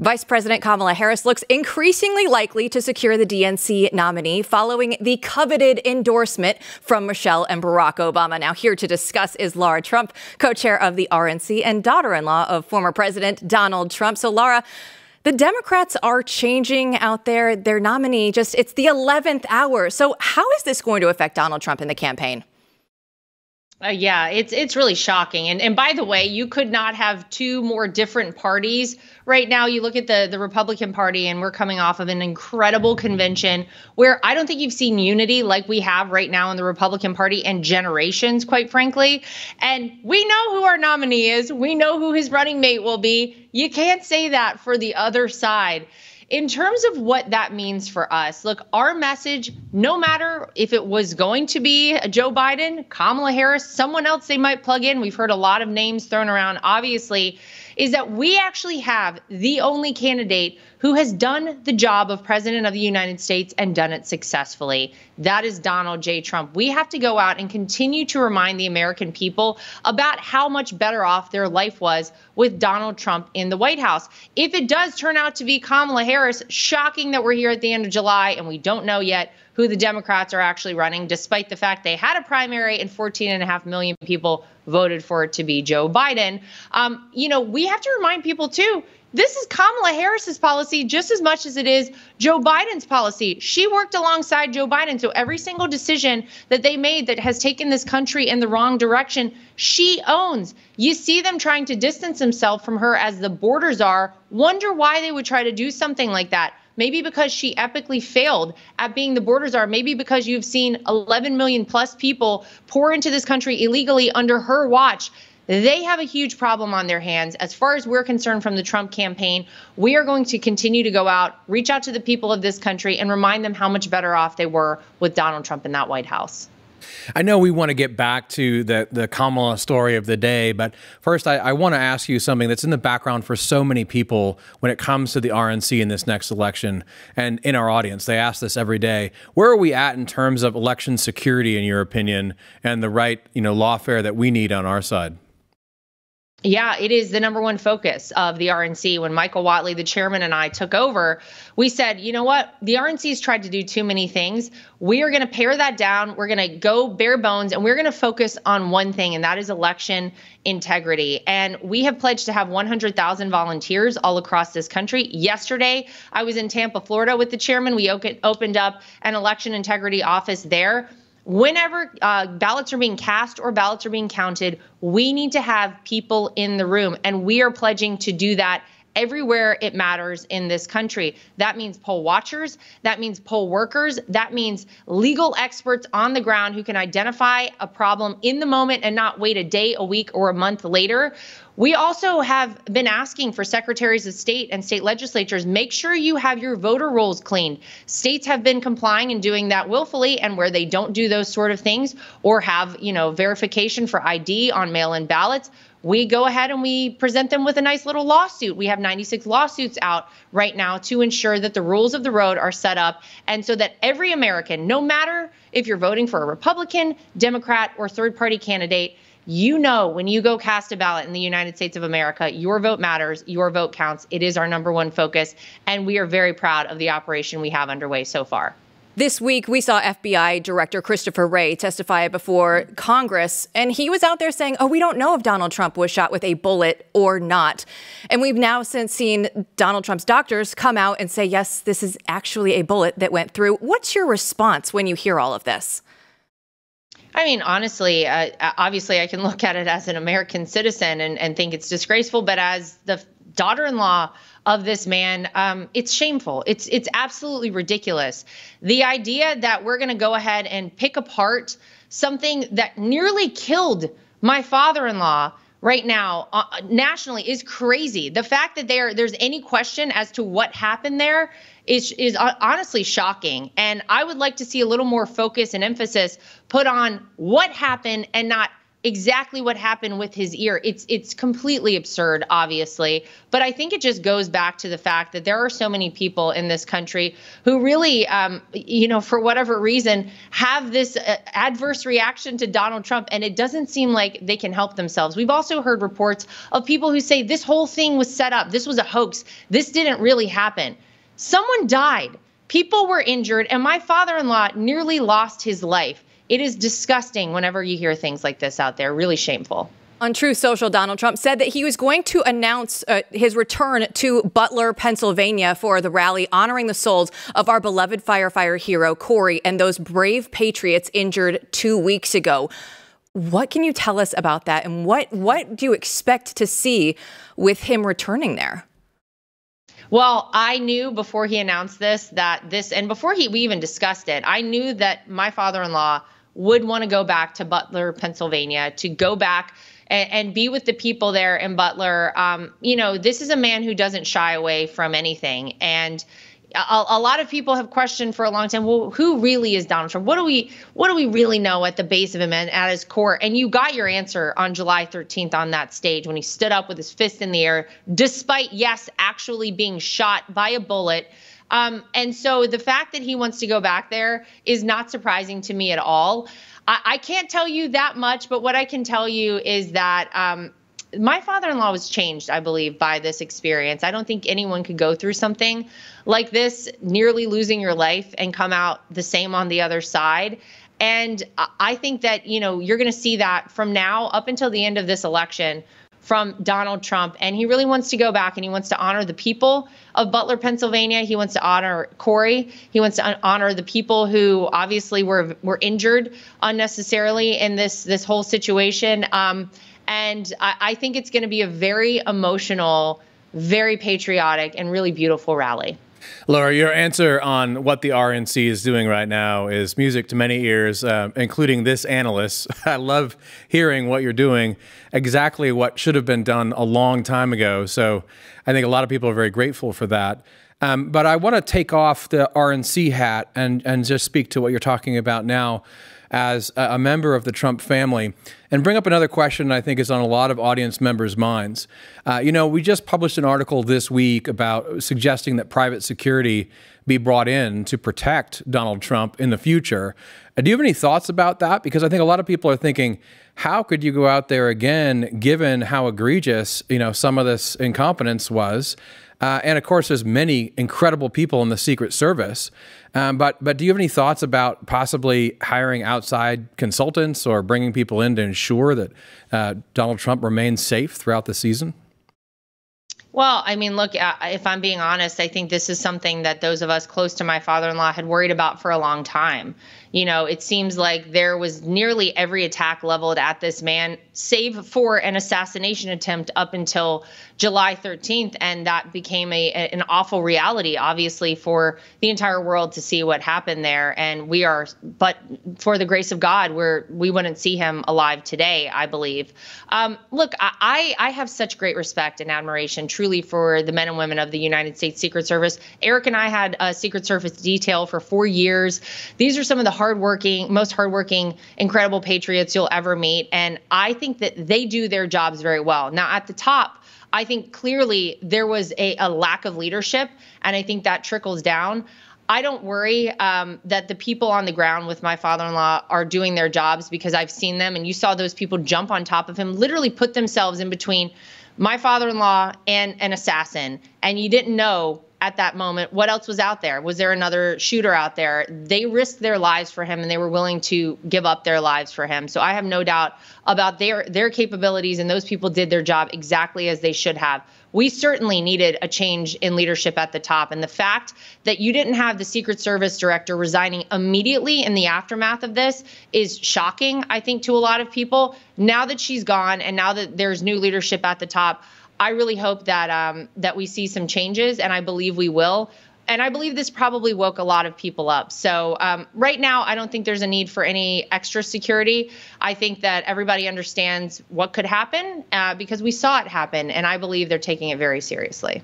Vice President Kamala Harris looks increasingly likely to secure the DNC nominee following the coveted endorsement from Michelle and Barack Obama. Now here to discuss is Lara Trump, co-chair of the RNC and daughter-in-law of former President Donald Trump. So Lara, the Democrats are changing out there. Their nominee it's the 11th hour. So how is this going to affect Donald Trump in the campaign? Yeah, it's really shocking. And by the way, you could not have two more different parties right now. You look at the Republican Party, and we're coming off of an incredible convention where I don't think you've seen unity like we have right now in the Republican Party in generations, quite frankly. And we know who our nominee is. We know who his running mate will be. You can't say that for the other side. In terms of what that means for us, look, our message, no matter if it was going to be Joe Biden, Kamala Harris, someone else they might plug in, we've heard a lot of names thrown around, obviously, is that we actually have the only candidate who has done the job of President of the United States and done it successfully. That is Donald J. Trump. We have to go out and continue to remind the American people about how much better off their life was with Donald Trump in the White House. If it does turn out to be Kamala Harris, shocking that we're here at the end of July and we don't know yet who the Democrats are actually running, despite the fact they had a primary and 14.5 million people voted for it to be Joe Biden. We have to remind people, too, this is Kamala Harris's policy just as much as it is Joe Biden's policy. She worked alongside Joe Biden. So every single decision that they made that has taken this country in the wrong direction, she owns. You see them trying to distance themselves from her as the borders are. Wonder why they would try to do something like that. Maybe because she epically failed at being the borders are. Maybe because you've seen 11 million plus people pour into this country illegally under her watch. They have a huge problem on their hands. As far as we're concerned from the Trump campaign, we are going to continue to go out, reach out to the people of this country and remind them how much better off they were with Donald Trump in that White House. I know we want to get back to the Kamala story of the day, but first I want to ask you something that's in the background for so many people when it comes to the RNC in this next election and in our audience. They ask this every day. Where are we at in terms of election security, in your opinion, and the right, lawfare that we need on our side? Yeah, it is the number one focus of the RNC. When Michael Whatley, the chairman, and I took over, we said, you know what? The RNC's tried to do too many things. We are going to pare that down. We're going to go bare bones, and we're going to focus on one thing, and that is election integrity. And we have pledged to have 100,000 volunteers all across this country. Yesterday, I was in Tampa, Florida with the chairman. We opened up an election integrity office there. Whenever ballots are being cast or ballots are being counted, we need to have people in the room, and we are pledging to do that everywhere it matters in this country. That means poll watchers, that means poll workers, that means legal experts on the ground who can identify a problem in the moment and not wait a day, a week, or a month later. We also have been asking for secretaries of state and state legislatures, make sure you have your voter rolls cleaned. States have been complying and doing that willfully, and where they don't do those sort of things or have, verification for ID on mail-in ballots, we go ahead and we present them with a nice little lawsuit. We have 96 lawsuits out right now to ensure that the rules of the road are set up and so that every American, no matter if you're voting for a Republican, Democrat, or third-party candidate, when you go cast a ballot in the United States of America, your vote matters, your vote counts. It is our number one focus, and we are very proud of the operation we have underway so far. This week, we saw FBI Director Christopher Wray testify before Congress, and he was out there saying, we don't know if Donald Trump was shot with a bullet or not. And we've now since seen Donald Trump's doctors come out and say, yes, this is actually a bullet that went through. What's your response when you hear all of this? I mean, honestly, obviously, I can look at it as an American citizen and think it's disgraceful. But as the daughter-in-law of this man, it's shameful. It's absolutely ridiculous. The idea that we're going to go ahead and pick apart something that nearly killed my father-in-law right now nationally is crazy. The fact that there's any question as to what happened there is honestly shocking. And I would like to see a little more focus and emphasis put on what happened and not exactly what happened with his ear. It's completely absurd, obviously. But I think it just goes back to the fact that there are so many people in this country who really, for whatever reason, have this adverse reaction to Donald Trump. And it doesn't seem like they can help themselves. We've also heard reports of people who say this whole thing was set up. This was a hoax. This didn't really happen. Someone died. People were injured. And my father-in-law nearly lost his life. It is disgusting whenever you hear things like this out there. Really shameful. On Truth Social, Donald Trump said that he was going to announce his return to Butler, Pennsylvania for the rally honoring the souls of our beloved firefighter hero, Corey, and those brave patriots injured 2 weeks ago. What can you tell us about that? And what do you expect to see with him returning there? Well, I knew before he announced this, and before we even discussed it, I knew that my father-in-law would want to go back to Butler, Pennsylvania, to go back and be with the people there in Butler. This is a man who doesn't shy away from anything. And a lot of people have questioned for a long time, well, who really is Donald Trump? What do we really know at the base of him and at his core? And you got your answer on July 13th on that stage when he stood up with his fist in the air, despite, yes, actually being shot by a bullet. And so the fact that he wants to go back there is not surprising to me at all. I can't tell you that much, but what I can tell you is that my father-in-law was changed, I believe, by this experience. I don't think anyone could go through something like this, nearly losing your life, and come out the same on the other side. And I think that, you're going to see that from now up until the end of this election from Donald Trump. And he really wants to go back and he wants to honor the people of Butler, Pennsylvania. He wants to honor Corey. He wants to honor the people who obviously were injured unnecessarily in this whole situation. And I think it's going to be a very emotional, very patriotic, and really beautiful rally. Lara, your answer on what the RNC is doing right now is music to many ears, including this analyst. I love hearing what you're doing, exactly what should have been done a long time ago. So I think a lot of people are very grateful for that. But I want to take off the RNC hat and just speak to what you're talking about now as a member of the Trump family and bring up another question I think is on a lot of audience members' minds. We just published an article this week about suggesting that private security be brought in to protect Donald Trump in the future. Do you have any thoughts about that? Because I think a lot of people are thinking, how could you go out there again, given how egregious, some of this incompetence was? And of course, there's many incredible people in the Secret Service. But do you have any thoughts about possibly hiring outside consultants or bringing people in to ensure that Donald Trump remains safe throughout the season? Well, I mean, look, if I'm being honest, I think this is something that those of us close to my father-in-law had worried about for a long time. It seems like there was nearly every attack leveled at this man, save for an assassination attempt up until July 13th. And that became an awful reality, obviously, for the entire world to see what happened there. And but for the grace of God, we wouldn't see him alive today, I believe. Look, I have such great respect and admiration, truly, for the men and women of the United States Secret Service. Eric and I had a Secret Service detail for 4 years. These are some of the most hardworking, incredible patriots you'll ever meet. And I think that they do their jobs very well. Now, at the top, I think clearly there was a lack of leadership, and I think that trickles down. I don't worry that the people on the ground with my father-in-law are doing their jobs, because I've seen them, and you saw those people jump on top of him, literally put themselves in between my father-in-law and an assassin, and you didn't know at that moment what else was out there. Was there another shooter out there? They risked their lives for him, and they were willing to give up their lives for him. So I have no doubt about their capabilities, and those people did their job exactly as they should have. We certainly needed a change in leadership at the top, and the fact that you didn't have the Secret Service director resigning immediately in the aftermath of this is shocking, I think, to a lot of people. Now that she's gone, and now that there's new leadership at the top, I really hope that we see some changes, and I believe we will. And I believe this probably woke a lot of people up. So right now, I don't think there's a need for any extra security. I think that everybody understands what could happen because we saw it happen, and I believe they're taking it very seriously.